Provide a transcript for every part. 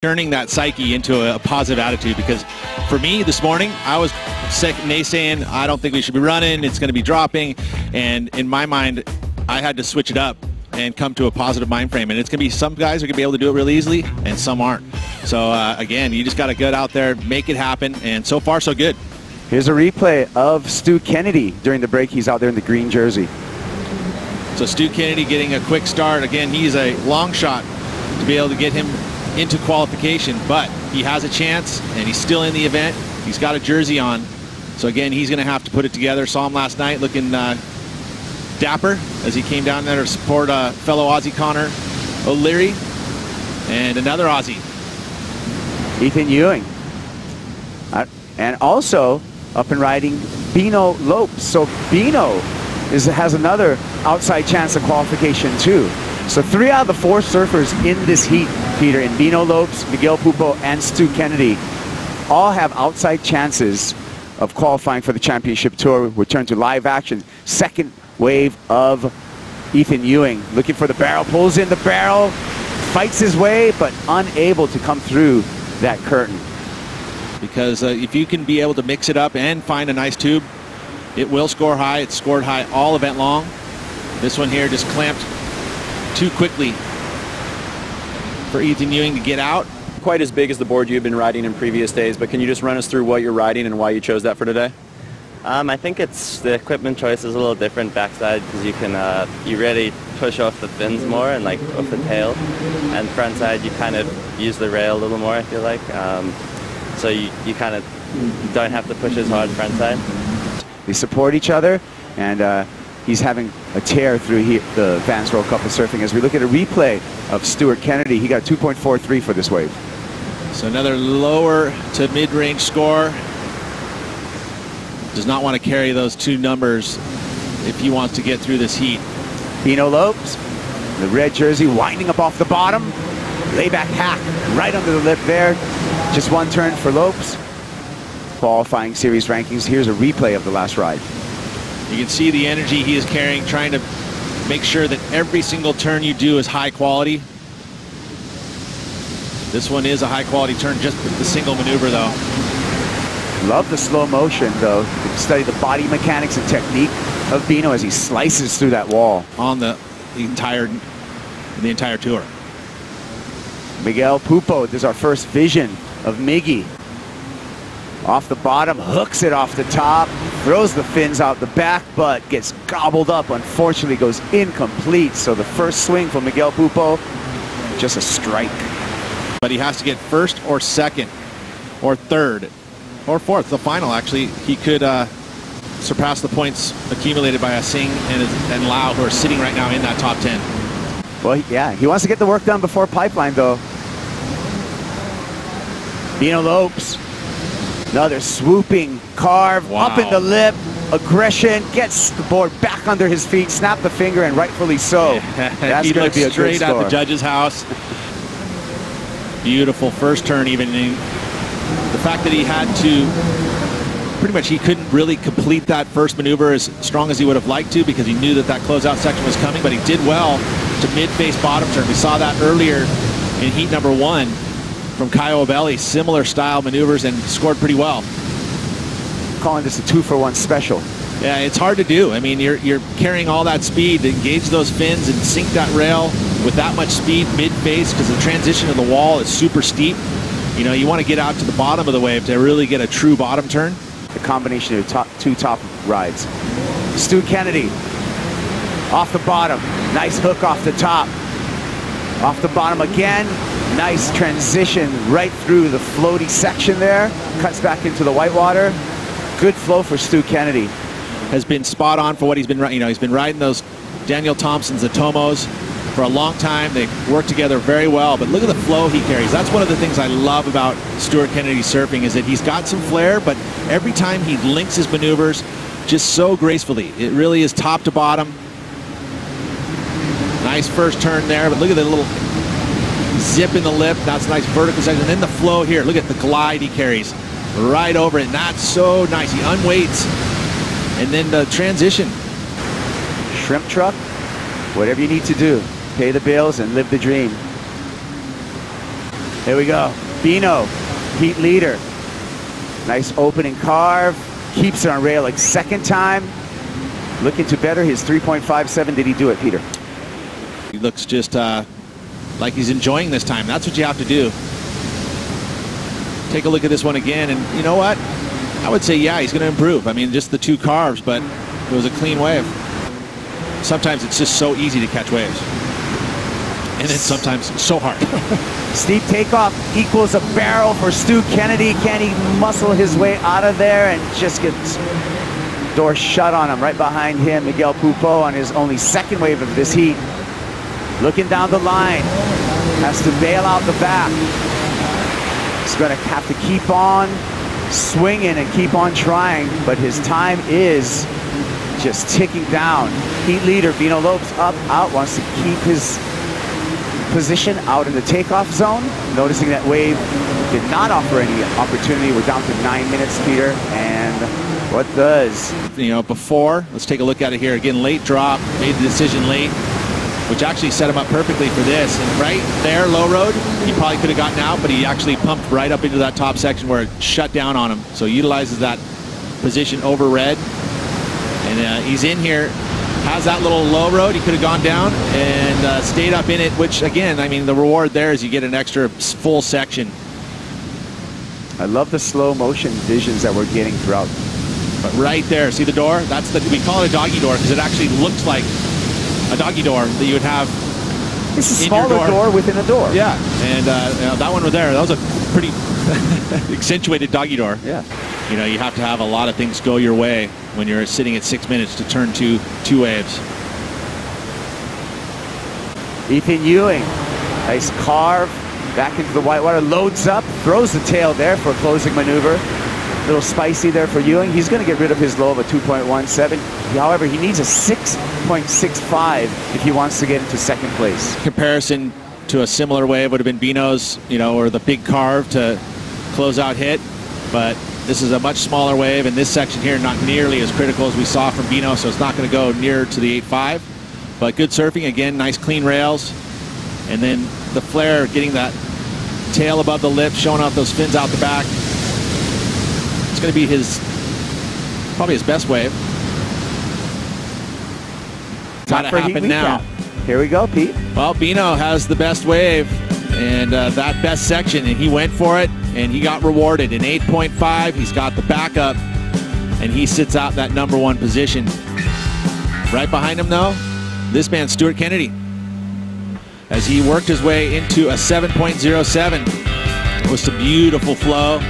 turning that psyche into a positive attitude, because for me this morning, I was naysaying, I don't think we should be running, it's going to be dropping, and in my mind, I had to switch it up and come to a positive mind frame, and it's going to be, some guys are going to be able to do it really easily, and some aren't. So again, you just got to get out there, make it happen, and so far so good. Here's a replay of Stu Kennedy during the break. He's out there in the green jersey. So Stu Kennedy getting a quick start. Again, he's a long shot to be able to get him into qualification, but he has a chance, and he's still in the event. He's got a jersey on. So again, he's going to have to put it together. Saw him last night looking dapper as he came down there to support fellow Aussie Connor O'Leary and another Aussie, Ethan Ewing. And also up and riding Bino Lopes. So Bino has another outside chance of qualification too. So 3 out of the 4 surfers in this heat, Peter, in Bino Lopes, Miguel Pupo, and Stu Kennedy, all have outside chances of qualifying for the championship tour. We turn to live action. Second wave of Ethan Ewing, looking for the barrel, pulls in the barrel, fights his way, but unable to come through that curtain. Because if you can be able to mix it up and find a nice tube, it will score high. It's scored high all event long. This one here just clamped too quickly for Ethan Ewing to get out. Quite as big as the board you've been riding in previous days, but can you just run us through what you're riding and why you chose that for today? I think it's the equipment choice is a little different backside, because you can you really push off the fins more and like off the tail, and front side you kind of use the rail a little more, I feel like. So you kind of don't have to push as hard front side. They support each other, and he's having a tear through the Vans World Cup of Surfing. As we look at a replay of Stuart Kennedy, he got 2.43 for this wave. So another lower to mid-range score. Does not want to carry those 2 numbers if he wants to get through this heat. Bino Lopes, the red jersey, winding up off the bottom. Layback hack right under the lip there. Just 1 turn for Lopes. Qualifying series rankings. Here's a replay of the last ride. You can see the energy he is carrying, trying to make sure that every single turn you do is high quality. This one is a high quality turn, just the single maneuver though. Love the slow motion though. You can study the body mechanics and technique of Bino as he slices through that wall. On the entire tour. Miguel Pupo, this is our first vision of Miggy. Off the bottom, hooks it off the top, throws the fins out the back, but gets gobbled up. Unfortunately, goes incomplete. So the first swing from Miguel Pupo, just a strike. But he has to get first or second or third or fourth. The final, actually, he could surpass the points accumulated by Singh and Lau, who are sitting right now in that top 10. Well, yeah, he wants to get the work done before Pipeline, though. Bino Lopes. Another swooping carve, up in the lip, aggression, gets the board back under his feet, snap the finger, and rightfully so. That's going to be a straight good score. At the judge's house. Beautiful first turn, even. The fact that he had to, pretty much he couldn't really complete that first maneuver as strong as he would have liked to, because he knew that that closeout section was coming, but he did well to mid-face bottom turn. We saw that earlier in heat number 1. From Kyle Abelli, similar style maneuvers, and scored pretty well. Calling this a 2-for-1 special. Yeah, it's hard to do. I mean, you're carrying all that speed to engage those fins and sink that rail with that much speed mid-face, because the transition of the wall is super steep. You know, you want to get out to the bottom of the wave to really get a true bottom turn. The combination of 2 top rides. Stu Kennedy off the bottom. Nice hook off the top. Off the bottom again. Nice transition right through the floaty section there. Cuts back into the whitewater. Good flow for Stu Kennedy. Has been spot on for what he's been riding. You know, he's been riding those Daniel Thompsons, the Tomos, for a long time. They work together very well, but look at the flow he carries. That's one of the things I love about Stuart Kennedy surfing, is that he's got some flair, but every time he links his maneuvers just so gracefully. It really is top to bottom. Nice first turn there, but look at the little zip in the lip. That's a nice vertical section. And then the flow here. Look at the glide he carries right over it. And that's so nice. He unweights. And then the transition. Shrimp truck, whatever you need to do. Pay the bills and live the dream. Here we go. Bino, heat leader. Nice opening carve. Keeps it on rail like second time. Looking to better his 3.57. Did he do it, Peter? He looks just like he's enjoying this time. That's what you have to do. Take a look at this one again, and you know what? I would say, yeah, he's going to improve. I mean, just the 2 carves, but it was a clean wave. Sometimes it's just so easy to catch waves. And then sometimes it's so hard. Steep takeoff equals a barrel for Stu Kennedy. Can he muscle his way out of there and just gets door shut on him? Right behind him, Miguel Pupo on his only 2nd wave of this heat. Looking down the line. Has to bail out the back. He's going to have to keep on swinging and keep on trying, but his time is just ticking down. Heat leader Bino Lopes up, out, wants to keep his position out in the takeoff zone. Noticing that wave did not offer any opportunity. We're down to 9 minutes, Peter, and what does? You know, before, let's take a look at it here. Again, late drop, made the decision late, which actually set him up perfectly for this. And right there, low road, he probably could have gotten out, but he actually pumped right up into that top section where it shut down on him. So he utilizes that position over red. And he's in here, has that little low road. He could have gone down and stayed up in it, which again, I mean, the reward there is you get an extra full section. I love the slow motion visions that we're getting throughout. But right there, see the door? That's the, we call it a doggy door because it actually looks like a doggy door that you would have. It's a smaller door within a door. Yeah, and you know, that one was there. That was a pretty accentuated doggy door. Yeah. You know, you have to have a lot of things go your way when you're sitting at 6 minutes to turn 2 waves. Ethan Ewing, nice carve back into the whitewater, loads up, throws the tail there for a closing maneuver. A little spicy there for Ewing. He's going to get rid of his low of a 2.17. However, he needs a 6.65 if he wants to get into 2nd place. Comparison to a similar wave would have been Bino's, you know, or the big carve to close out hit, but this is a much smaller wave, and this section here not nearly as critical as we saw from Bino, so it's not going to go near to the 8.5. But good surfing again, nice clean rails, and then the flare getting that tail above the lip, showing off those fins out the back. It's going to be probably his best wave. Got to happen now. Here we go, Pete. Well, Bino has the best wave and that best section, and he went for it, and he got rewarded in 8.5. He's got the backup, and he sits out that #1 position. Right behind him, though, this man, Stuart Kennedy, as he worked his way into a 7.07 with some beautiful flow,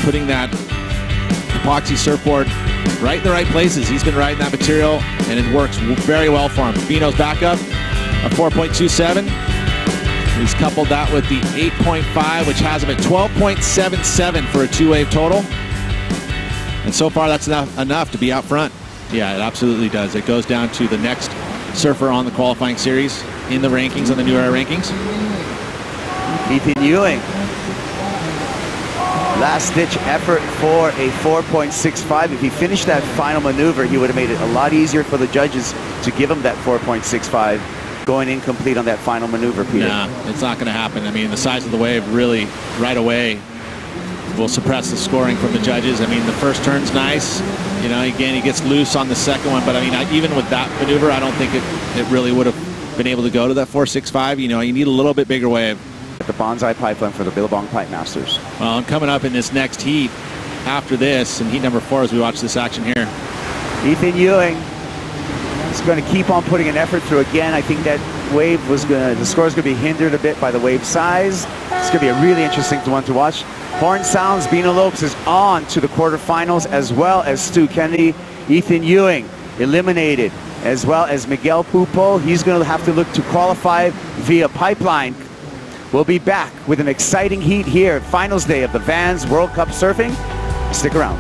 putting that epoxy surfboard right in the right places. He's been riding that material, and it works very well for him. Bino's backup, a 4.27. He's coupled that with the 8.5, which has him at 12.77 for a 2-wave total. And so far, that's enough to be out front. Yeah, it absolutely does. It goes down to the next surfer on the qualifying series in the rankings, on the New Era rankings. Ethan Ewing. Last-ditch effort for a 4.65. If he finished that final maneuver, he would have made it a lot easier for the judges to give him that 4.65. Going incomplete on that final maneuver, Peter. Nah, it's not going to happen. I mean, the size of the wave really, right away, will suppress the scoring from the judges. I mean, the first turn's nice. You know, again, he gets loose on the second one. But, I mean, even with that maneuver, I don't think it really would have been able to go to that 4.65. You know, you need a little bit bigger wave. The Bonsai Pipeline for the Billabong Pipe Masters. Well, and coming up in this next heat, after this, in heat #4, as we watch this action here. Ethan Ewing is going to keep on putting an effort through again. I think that wave was going to, the score is going to be hindered a bit by the wave size. It's going to be a really interesting one to watch. Horn sounds, Bino Lopes is on to the quarterfinals, as well as Stu Kennedy. Ethan Ewing eliminated, as well as Miguel Pupo. He's going to have to look to qualify via pipeline. We'll be back with an exciting heat here, finals day of the Vans World Cup Surfing. Stick around.